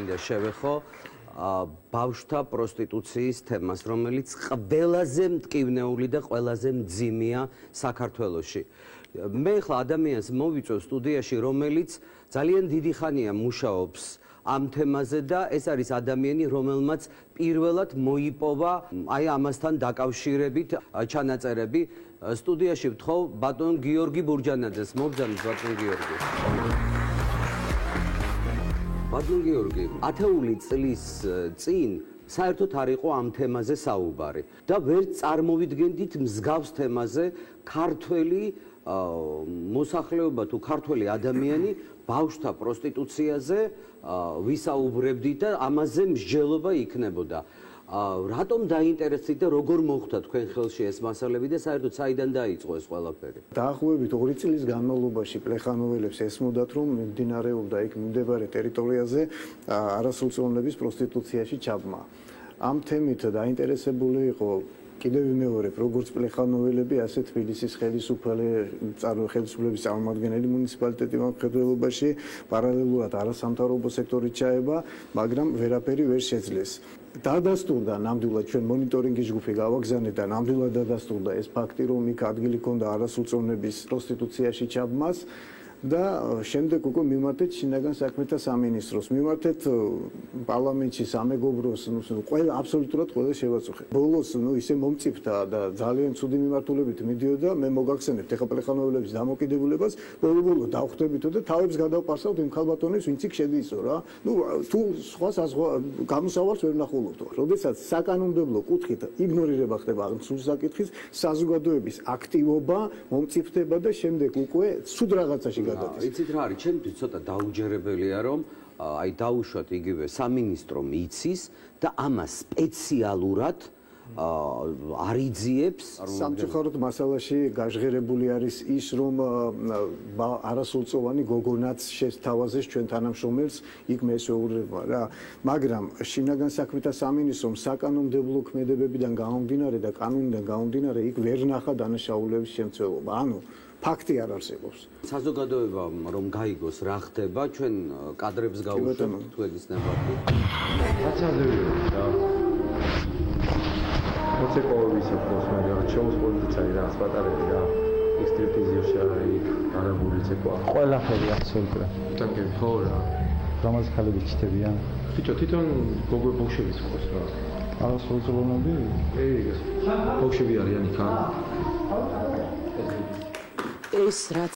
მინდა შევეხო ბავშვთა პროსტიტუციის თემას, რომელიც ყველაზე მტკივნეული და ყველაზე მძიმეა საქართველოში. მე ხლა ადამიანს მოვიწევ სტუდიაში, რომელიც ძალიან დიდი ხანია მუშაობს ამ თემაზე და ეს არის ადამიანი, რომელმაც პირველად მოიპოვა აი ამასთან დაკავშირებით ჩანაწერები. სტუდიაში ვთხოვ ბატონ გიორგი ბურჯანაძეს. მოგზავნით ბატონ გიორგი. ბატონ გიორგი, ათეული წლის წინ საერთოდ არ იყო ამ თემაზე საუბარი და ვერ წარმოვიდგენდით მსგავს თემაზე ქართველი მოსახლეობა თუ ქართველი ადამიანი ბავშვთა პროსტიტუციაზე ვისაუბრებდით და ამაზე მსჯელობა იქნებოდა. რატომ დაინტერესდით და როგორ მოხვდა თქვენ ხელში ეს მასალები და საერთოდ საიდან დაიწყო ეს ყველაფერი? დაახლოებით 2 წლის განმავლობაში პლეხანოველებს ესმოდათ, რომ მიმდინარეობდა იქ მდებარე ტერიტორიაზე არასრულწლოვნების პროსტიტუციაში ჩაბმა. ამ თემით დაინტერესებული იყო კიდევ ვიმეორებ, როგორც პლეხანოველები, ასე თბილისის ხელისუფლების წარმომადგენელი მუნიციპალიტეტი მხედველობაში, პარალელურად არასამთავრობო სექტორი ჩაება, მაგრამ ვერაფერი ვერ შეძლეს. დადასტურდა ნამდვილად ჩვენ მონიტორინგის ჯგუფი გავაგზავნეთ და ნამდვილად დადასტურდა ეს ფაქტი, რომ იქ ადგილი ჰქონდა არასრულწლოვნების პროსტიტუციაში ჩაბმას და შემდეგ უკვე მიმართეთ შინაგან საქმეთა სამინისტროს, მიმართეთ პარლამენტში სამეგობროს, ყველა აბსოლუტურად ყველა შევაწუხეთ. ბოლოს ისე მომწიფდა და ძალიან ცუდი მიმართულებით მიდიოდა, მე მოგახსენებთ ეხლა პლეხანოველების დამოკიდებულებას, ბოლო დავხვდებითო და თავებს გადავპარსავთ იმ ქალბატონებს, ვინც იქ შედიისო რა. თუ სხვა გამოსავალს ვერ ვნახულობთ. როდესაც საკანონმდებლო კუთხით იგნორირება ხდება ამ სულ საკითხის, საზოგადოების აქტივობა მომწიფდება და შემდეგ უკვე ცუდ რაღაცაში იცით რა არის, ჩემთვის ცოტა დაუჯერებელია, რომ აი დაუშვათ იგივე სამინისტრო იცის და ამას სპეციალურად არიძიებს. სამწუხაროდ მასალაში გაჟღერებული არის ის, რომ არასრულწლოვანი გოგონაც შეთავაზეს ჩვენ თანამშრომელს იქ მესვეურება რა. მაგრამ შინაგან საქმეთა სამინისტრომ საკანონმდებლო ქმედებებიდან გამომდინარე და კანონიდან გამომდინარე იქ ვერ ნახა დანაშაულების შემცველობა. ანუ ფაქტი არ არსებობს. საზოგადოებამ რომ გაიგოს რა ხდება, ჩვენ კადრებს გავუშვებთ თქვენის ნებართვით. რა. მოცეკვაობის აქვს მე რაღაც შოუს პოლიტიცარი რაღაც პატარები რა. ექსტრიპტიზიაში არის არაბული ცეკვა. ყველაფერი აბსოლუტურად. ტანკები ხო რა. რამაც ხალები ჩიტებიან. თვითონ გოგო ბოქშების ყავს რა. არასრულწლოვნები? ბოქშები არიან იქ. ეს რაც